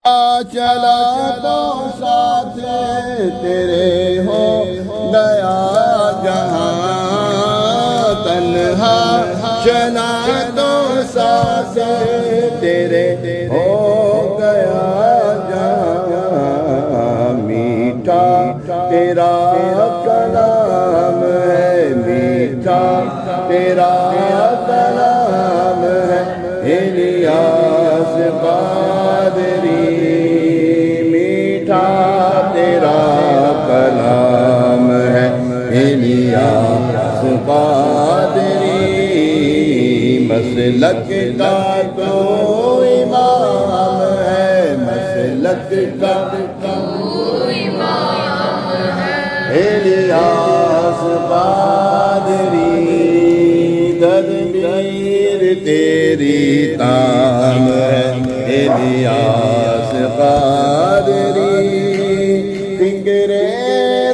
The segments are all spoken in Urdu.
چلا تو ساتھ تیرے ہو گیا جہاں تنہا چلا تو ساتھ تیرے ہو گیا جہاں میٹھا تیرا کلام ہے میٹھا تیرا کلام ہے الیاس قادری میٹھا تیرا کلام ہے الیاس قادری مسلک کا تو امام ہے مسلک کا تو امام ہے الیاس قادری تدبیر تیری تام ہے الیاس قادری فکر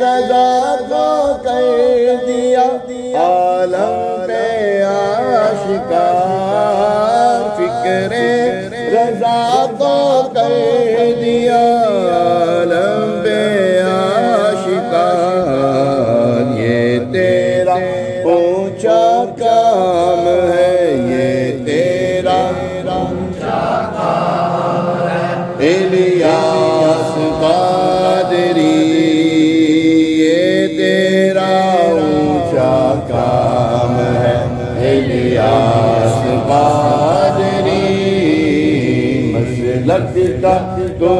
رضا کو کر دیا عالم پہ آشکار فکر رضا کو کر دیا عالم پہ آشکار یہ تیرا اونچا کام ہے یہ تیرا اونچا کام ہے الیاس قادری یہ تیرا اونچا کام ہے الیاس قادری مسلک کا تو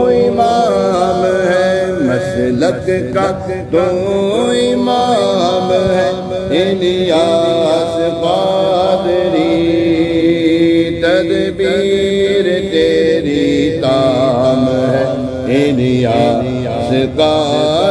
امام ہے مسلک کا تو امام ہے الیاس قادری تدبیر تیری تام ہے الیاس قادری